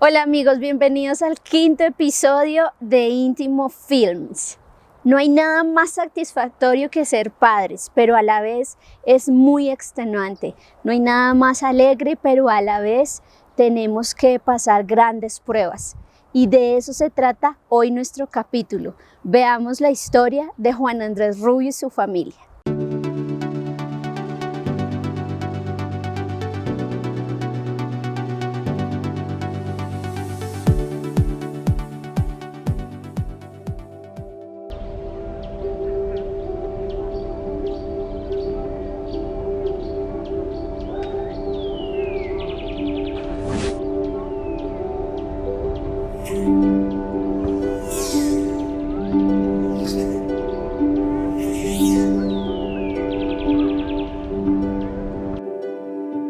Hola amigos, bienvenidos al quinto episodio de Íntimo Films. No hay nada más satisfactorio que ser padres, pero a la vez es muy extenuante. No hay nada más alegre, pero a la vez tenemos que pasar grandes pruebas. Y de eso se trata hoy nuestro capítulo. Veamos la historia de Juan Andrés Rubio y su familia.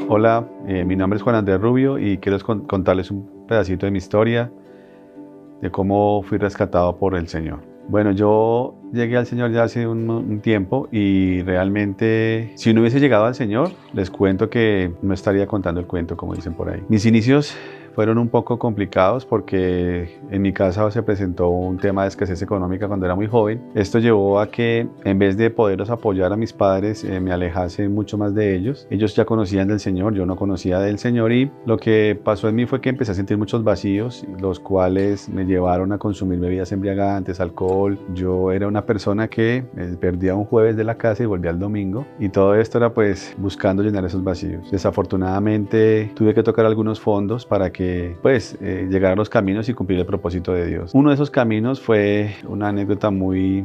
Hola, mi nombre es Juan Andrés Rubio y quiero contarles un pedacito de mi historia, de cómo fui rescatado por el Señor. Bueno, yo llegué al Señor ya hace un tiempo y realmente si no hubiese llegado al Señor, les cuento que no estaría contando el cuento como dicen por ahí. Mis inicios fueron un poco complicados porque en mi casa se presentó un tema de escasez económica cuando era muy joven. Esto llevó a que en vez de poderlos apoyar a mis padres, me alejase mucho más de ellos. Ellos ya conocían del Señor, yo no conocía del Señor y lo que pasó en mí fue que empecé a sentir muchos vacíos, los cuales me llevaron a consumir bebidas embriagantes, alcohol. Yo era una persona que perdía un jueves de la casa y volvía el domingo y todo esto era pues buscando llenar esos vacíos. Desafortunadamente tuve que tocar algunos fondos para que llegar a los caminos y cumplir el propósito de Dios. Uno de esos caminos fue una anécdota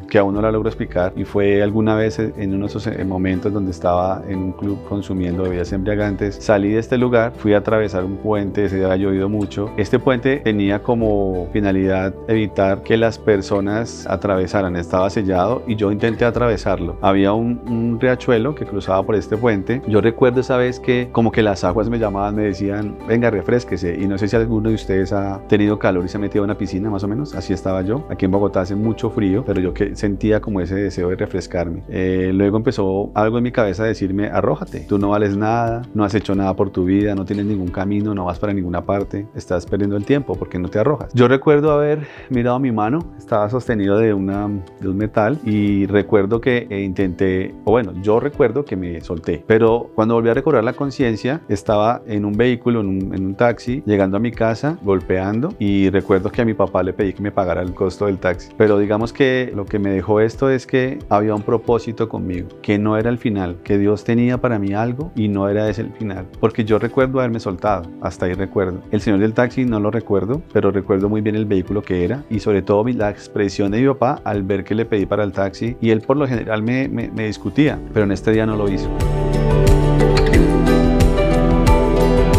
que aún no la logro explicar y fue alguna vez en uno de esos momentos donde estaba en un club consumiendo bebidas embriagantes. Salí de este lugar, fui a atravesar un puente, ese día había llovido mucho. Este puente tenía como finalidad evitar que las personas atravesaran, estaba sellado y yo intenté atravesarlo. Había un riachuelo que cruzaba por este puente. Yo recuerdo esa vez que como que las aguas me llamaban, me decían, venga, refrésquese. Y no sé si alguno de ustedes ha tenido calor y se ha metido a una piscina, más o menos, así estaba yo. Aquí en Bogotá hace mucho frío, pero yo que sentía como ese deseo de refrescarme. Luego empezó algo en mi cabeza a decirme, arrójate, tú no vales nada, no has hecho nada por tu vida, no tienes ningún camino, no vas para ninguna parte, estás perdiendo el tiempo, ¿por qué no te arrojas? Yo recuerdo haber mirado mi mano, estaba sostenido de un metal y recuerdo que yo recuerdo que me solté, pero cuando volví a recobrar la conciencia, estaba en un vehículo, en un taxi, llegando a mi casa, golpeando, y recuerdo que a mi papá le pedí que me pagara el costo del taxi. Pero digamos que lo que me dejó esto es que había un propósito conmigo, que no era el final, que Dios tenía para mí algo y no era ese el final, porque yo recuerdo haberme soltado, hasta ahí recuerdo. El señor del taxi no lo recuerdo, pero recuerdo muy bien el vehículo que era y sobre todo la expresión de mi papá al ver que le pedí para el taxi y él por lo general me discutía, pero en este día no lo hizo.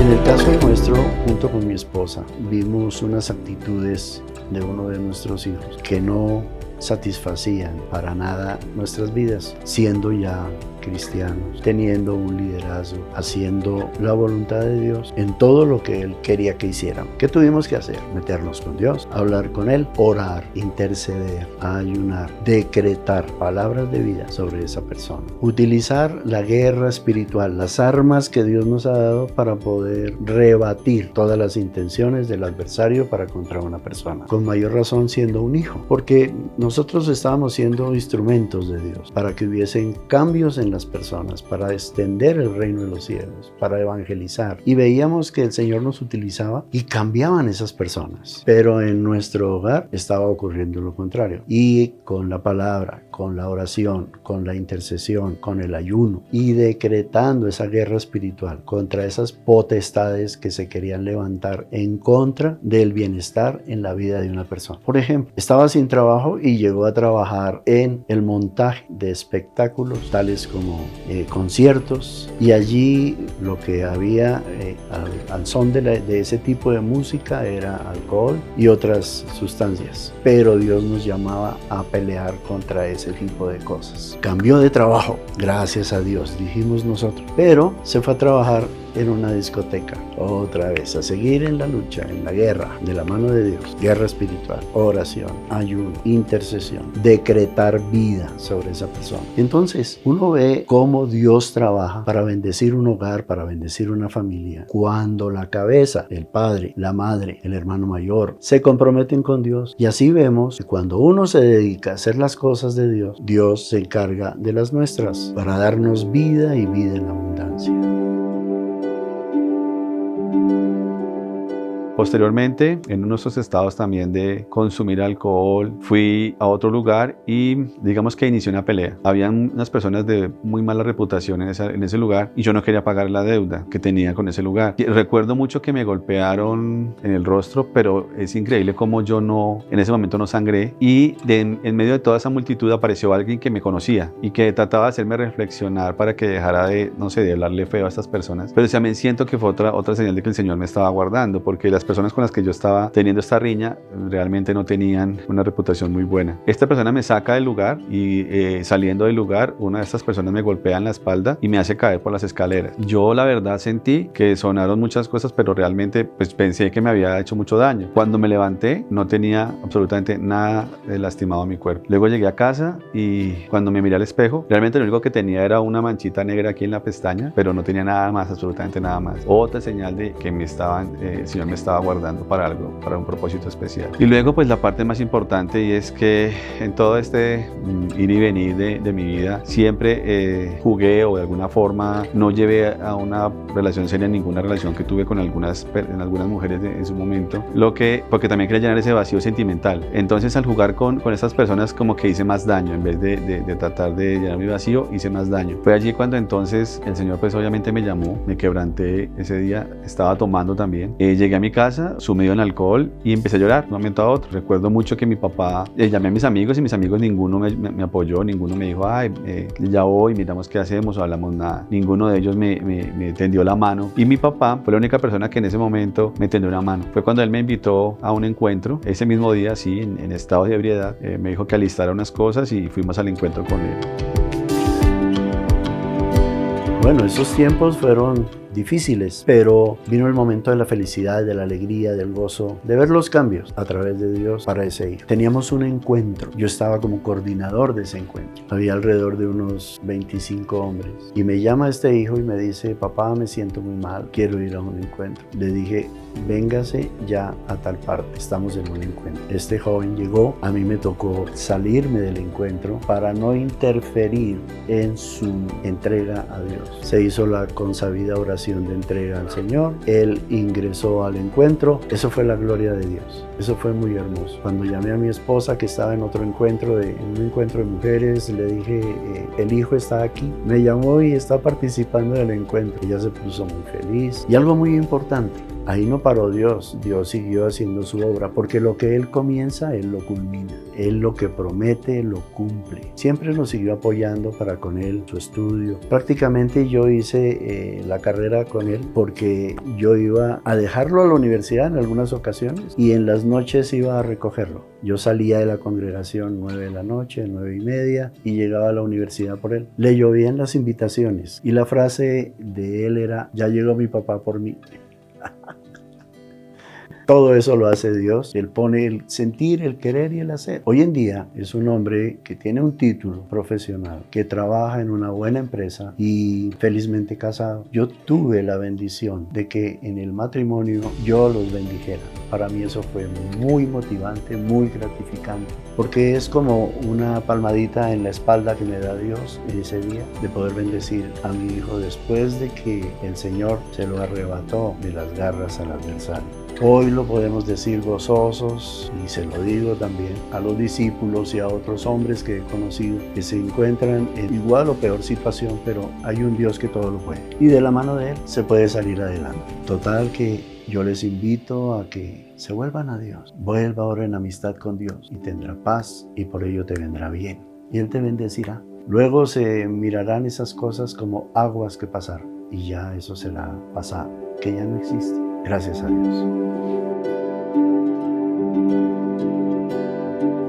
En el caso nuestro, junto con mi esposa, vimos unas actitudes de uno de nuestros hijos que no satisfacían para nada nuestras vidas, siendo ya cristianos, teniendo un liderazgo, haciendo la voluntad de Dios en todo lo que Él quería que hiciéramos. ¿Qué tuvimos que hacer? Meternos con Dios, hablar con Él, orar, interceder, ayunar, decretar palabras de vida sobre esa persona. Utilizar la guerra espiritual, las armas que Dios nos ha dado para poder rebatir todas las intenciones del adversario para contra una persona. Con mayor razón siendo un hijo, porque nosotros estábamos siendo instrumentos de Dios para que hubiesen cambios en las personas, para extender el reino de los cielos, para evangelizar. Y veíamos que el Señor nos utilizaba y cambiaban esas personas. Pero en nuestro hogar estaba ocurriendo lo contrario. Y con la palabra, con la oración, con la intercesión, con el ayuno y decretando esa guerra espiritual contra esas potestades que se querían levantar en contra del bienestar en la vida de una persona. Por ejemplo, estaba sin trabajo y llegó a trabajar en el montaje de espectáculos tales como conciertos, y allí lo que había al son de ese tipo de música era alcohol y otras sustancias, pero Dios nos llamaba a pelear contra ese tipo de cosas. Cambió de trabajo, gracias a Dios, dijimos nosotros, pero se fue a trabajar en una discoteca. Otra vez, a seguir en la lucha, en la guerra, de la mano de Dios. Guerra espiritual, oración, ayuno, intercesión, decretar vida sobre esa persona. Entonces, uno ve cómo Dios trabaja para bendecir un hogar, para bendecir una familia. Cuando la cabeza, el padre, la madre, el hermano mayor, se comprometen con Dios. Y así vemos que cuando uno se dedica a hacer las cosas de Dios, Dios se encarga de las nuestras para darnos vida y vida en abundancia. Posteriormente, en uno de esos estados también de consumir alcohol, fui a otro lugar y digamos que inicié una pelea. Habían unas personas de muy mala reputación en ese lugar y yo no quería pagar la deuda que tenía con ese lugar. Y recuerdo mucho que me golpearon en el rostro, pero es increíble cómo yo en ese momento no sangré, y en medio de toda esa multitud apareció alguien que me conocía y que trataba de hacerme reflexionar para que dejara de, no sé, de hablarle feo a estas personas. Pero también siento que fue otra señal de que el Señor me estaba guardando, porque las personas con las que yo estaba teniendo esta riña realmente no tenían una reputación muy buena. Esta persona me saca del lugar y saliendo del lugar, una de estas personas me golpea en la espalda y me hace caer por las escaleras. Yo la verdad sentí que sonaron muchas cosas, pero realmente pues pensé que me había hecho mucho daño. Cuando me levanté no tenía absolutamente nada lastimado a mi cuerpo. Luego llegué a casa y cuando me miré al espejo, realmente lo único que tenía era una manchita negra aquí en la pestaña, pero no tenía nada más, absolutamente nada más. Otra señal de que el Señor me estaba guardando para algo, para un propósito especial. Y luego pues la parte más importante, y es que en todo este ir y venir de mi vida siempre jugué, o de alguna forma no llevé a una relación seria ninguna relación que tuve con algunas mujeres en su momento, porque también quería llenar ese vacío sentimental. Entonces al jugar con estas personas como que hice más daño, en vez de tratar de llenar mi vacío, hice más daño. Fue allí cuando entonces el Señor pues obviamente me llamó, me quebranté ese día, estaba tomando también, llegué a mi casa sumido en alcohol y empecé a llorar de un momento a otro. Recuerdo mucho que mi papá, llamé a mis amigos y mis amigos ninguno me apoyó, ninguno me dijo, ya voy, miramos qué hacemos o hablamos nada. Ninguno de ellos me tendió la mano, y mi papá fue la única persona que en ese momento me tendió una mano. Fue cuando él me invitó a un encuentro, ese mismo día, sí, en estado de ebriedad, me dijo que alistara unas cosas y fuimos al encuentro con él. Bueno, esos tiempos fueron difíciles, pero vino el momento de la felicidad, de la alegría, del gozo, de ver los cambios a través de Dios para ese hijo. Teníamos un encuentro, yo estaba como coordinador de ese encuentro. Había alrededor de unos 25 hombres y me llama este hijo y me dice, papá, me siento muy mal, quiero ir a un encuentro. Le dije, véngase ya a tal parte, estamos en un encuentro. Este joven llegó, a mí me tocó salirme del encuentro para no interferir en su entrega a Dios. Se hizo la consabida oración de entrega al Señor, él ingresó al encuentro. Eso fue la gloria de Dios, eso fue muy hermoso. Cuando llamé a mi esposa, que estaba en otro encuentro, en un encuentro de mujeres, le dije, el hijo está aquí. Me llamó y está participando del encuentro. Ella se puso muy feliz. Y algo muy importante, ahí no paró Dios, Dios siguió haciendo su obra, porque lo que Él comienza, Él lo culmina. Él lo que promete, lo cumple. Siempre nos siguió apoyando para con Él, su estudio. Prácticamente yo hice la carrera con Él porque yo iba a dejarlo a la universidad en algunas ocasiones y en las noches iba a recogerlo. Yo salía de la congregación 9 de la noche, 9:30, y llegaba a la universidad por él. Le llovían las invitaciones y la frase de él era, ya llegó mi papá por mí. Todo eso lo hace Dios. Él pone el sentir, el querer y el hacer. Hoy en día es un hombre que tiene un título profesional, que trabaja en una buena empresa y felizmente casado. Yo tuve la bendición de que en el matrimonio yo los bendijera. Para mí eso fue muy motivante, muy gratificante, porque es como una palmadita en la espalda que me da Dios en ese día de poder bendecir a mi hijo después de que el Señor se lo arrebató de las garras al adversario. Hoy lo podemos decir gozosos, y se lo digo también a los discípulos y a otros hombres que he conocido que se encuentran en igual o peor situación, pero hay un Dios que todo lo puede y de la mano de Él se puede salir adelante. Total que yo les invito a que se vuelvan a Dios. Vuelva ahora en amistad con Dios y tendrá paz, y por ello te vendrá bien y Él te bendecirá. Luego se mirarán esas cosas como aguas que pasar y ya eso será pasado, que ya no existe. Gracias a Dios.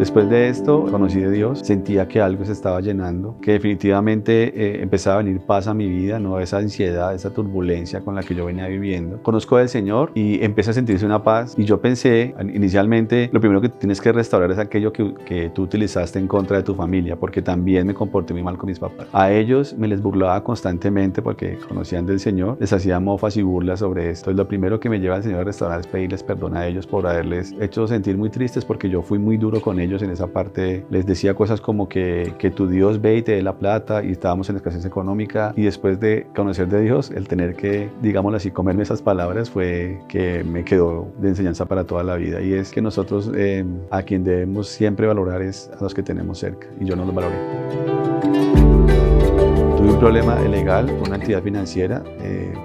Después de esto, conocí de Dios, sentía que algo se estaba llenando, que definitivamente empezaba a venir paz a mi vida, no esa ansiedad, esa turbulencia con la que yo venía viviendo. Conozco al Señor y empieza a sentirse una paz, y yo pensé, inicialmente, lo primero que tienes que restaurar es aquello que tú utilizaste en contra de tu familia, porque también me comporté muy mal con mis papás. A ellos me les burlaba constantemente porque conocían del Señor, les hacía mofas y burlas sobre esto. Lo primero que me lleva al Señor a restaurar es pedirles perdón a ellos por haberles hecho sentir muy tristes, porque yo fui muy duro con ellos en esa parte. Les decía cosas como que tu Dios ve y te dé la plata, y estábamos en escasez económica, y después de conocer de Dios, el tener que, digámoslo así, comerme esas palabras fue que me quedó de enseñanza para toda la vida, y es que nosotros a quien debemos siempre valorar es a los que tenemos cerca, y yo no los valoré. Tuve un problema legal con una entidad financiera,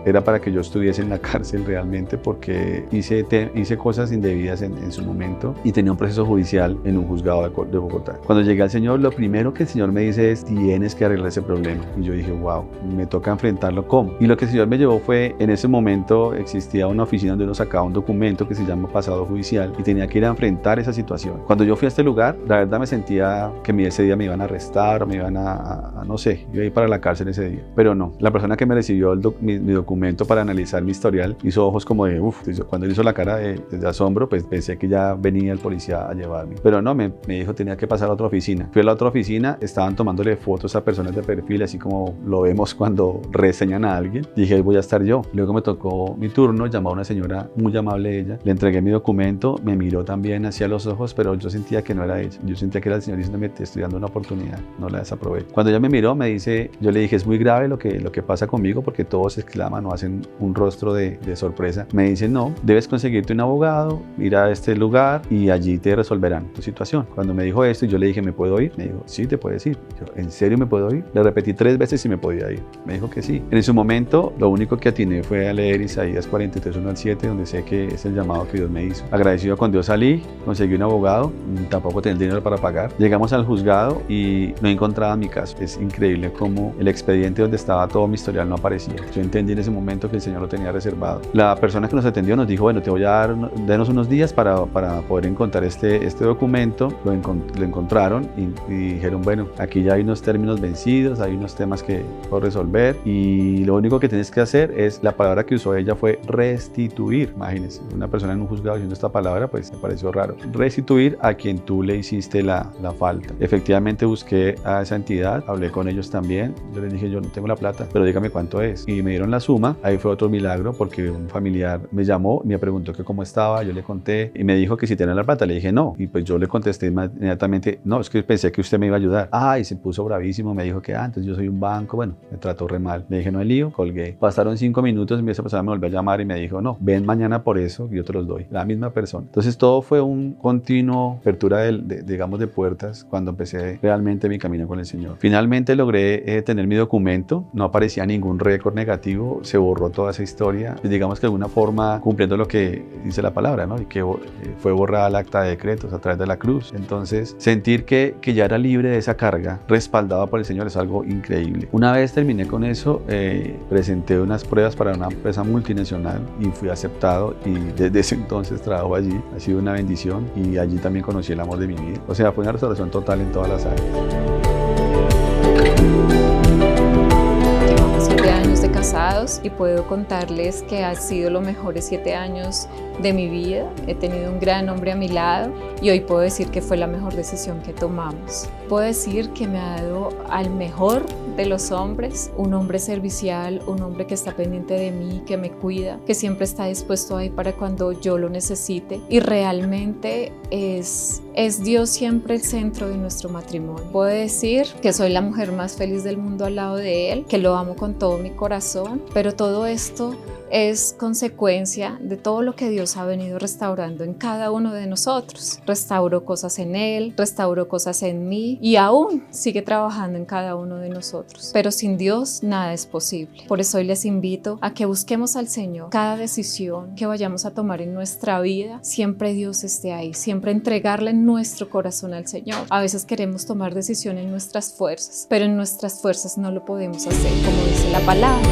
era para que yo estuviese en la cárcel realmente, porque hice cosas indebidas en su momento, y tenía un proceso judicial en un juzgado de Bogotá. Cuando llegué al Señor, lo primero que el Señor me dice es: tienes que arreglar ese problema. Y yo dije, wow, me toca enfrentarlo, ¿cómo? Y lo que el Señor me llevó fue, en ese momento existía una oficina donde uno sacaba un documento que se llama pasado judicial, y tenía que ir a enfrentar esa situación. Cuando yo fui a este lugar, la verdad me sentía que ese día me iban a arrestar o me iban a no sé, iba a ir para la cárcel ese día. Pero no, la persona que me recibió mi documento para analizar mi historial hizo ojos como de uff. Cuando él hizo la cara de asombro, pues pensé que ya venía el policía a llevarme. Pero no, me dijo tenía que pasar a otra oficina. Fui a la otra oficina, estaban tomándole fotos a personas de perfil, así como lo vemos cuando reseñan a alguien. Dije, ahí voy a estar yo. Luego me tocó mi turno, llamó a una señora muy amable ella, le entregué mi documento, me miró también hacia los ojos, pero yo sentía que no era ella. Yo sentía que era el Señor diciéndome, te estoy dando una oportunidad, no la desaproveché. Cuando ella me miró, me dice, yo le dije, es muy grave lo que pasa conmigo, porque todos exclaman o hacen un rostro de sorpresa. Me dice, no, debes conseguirte un abogado, ir a este lugar y allí te resolverán tu situación. Cuando me dijo esto, yo le dije, ¿me puedo ir? Me dijo, sí, te puedes ir. Yo, ¿en serio me puedo ir? Le repetí 3 veces si me podía ir. Me dijo que sí. En ese momento, lo único que atiné fue a leer Isaías 43, 1 al 7, donde sé que es el llamado que Dios me hizo. Agradecido con Dios salí, conseguí un abogado, tampoco tenía el dinero para pagar. Llegamos al juzgado y no encontraba mi caso. Es increíble cómo el expediente donde estaba todo mi historial no aparecía. Yo entendí en ese momento que el Señor lo tenía reservado. La persona que nos atendió nos dijo, bueno, te voy a dar, denos unos días para poder encontrar este documento. Lo encontraron y dijeron, bueno, aquí ya hay unos términos vencidos, hay unos temas que puedo resolver, y lo único que tienes que hacer es, la palabra que usó ella fue restituir. Imagínense, una persona en un juzgado diciendo esta palabra, pues me pareció raro. Restituir a quien tú le hiciste la falta. Efectivamente busqué a esa entidad, hablé con ellos también. Yo les dije, yo no tengo la plata, pero dígame cuánto es. Y me dieron la suma. Ahí fue otro milagro, porque un familiar me llamó, me preguntó que cómo estaba, yo le conté y me dijo que si tenía la plata. Le dije no, y pues yo le contesté inmediatamente, no, es que pensé que usted me iba a ayudar. Y se puso bravísimo, me dijo que entonces yo soy un banco. Bueno, me trató re mal. Le dije, no hay lío, colgué. Pasaron 5 minutos y esa persona me volvió a llamar y me dijo, no, ven mañana por eso, yo te los doy. La misma persona. Entonces todo fue un continuo apertura digamos de puertas cuando empecé realmente mi camino con el Señor. Finalmente logré tener mi documento, no aparecía ningún récord negativo, se borró toda esa historia, digamos que de alguna forma cumpliendo lo que dice la palabra, ¿no? Y que fue borrada el acta de decretos a través de la cruz. Entonces sentir que ya era libre de esa carga, respaldado por el Señor, es algo increíble. Una vez terminé con eso, presenté unas pruebas para una empresa multinacional y fui aceptado, y desde ese entonces trabajo allí. Ha sido una bendición, y allí también conocí el amor de mi vida. O sea, fue una restauración total en todas las áreas. Llevamos 7 años de casados y puedo contarles que han sido los mejores 7 años de mi vida. He tenido un gran hombre a mi lado y hoy puedo decir que fue la mejor decisión que tomamos. Puedo decir que me ha dado al mejor de los hombres, un hombre servicial, un hombre que está pendiente de mí, que me cuida, que siempre está dispuesto ahí para cuando yo lo necesite, y realmente es Dios siempre el centro de nuestro matrimonio. Puedo decir que soy la mujer más feliz del mundo al lado de él, que lo amo con todo mi corazón, pero todo esto es consecuencia de todo lo que Dios ha venido restaurando en cada uno de nosotros. Restauró cosas en él, restauró cosas en mí y aún sigue trabajando en cada uno de nosotros. Pero sin Dios nada es posible. Por eso hoy les invito a que busquemos al Señor. Cada decisión que vayamos a tomar en nuestra vida, siempre Dios esté ahí, siempre entregarle nuestro corazón al Señor. A veces queremos tomar decisiones en nuestras fuerzas, pero en nuestras fuerzas no lo podemos hacer, como dice la palabra.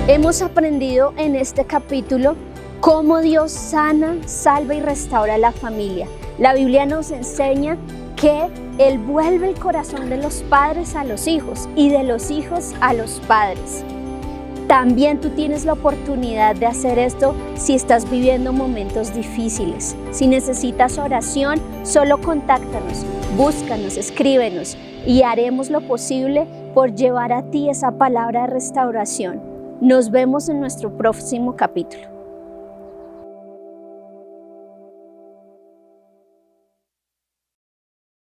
Hemos aprendido en este capítulo cómo Dios sana, salva y restaura la familia. La Biblia nos enseña que Él vuelve el corazón de los padres a los hijos y de los hijos a los padres. También tú tienes la oportunidad de hacer esto si estás viviendo momentos difíciles. Si necesitas oración, solo contáctanos, búscanos, escríbenos y haremos lo posible por llevar a ti esa palabra de restauración. Nos vemos en nuestro próximo capítulo.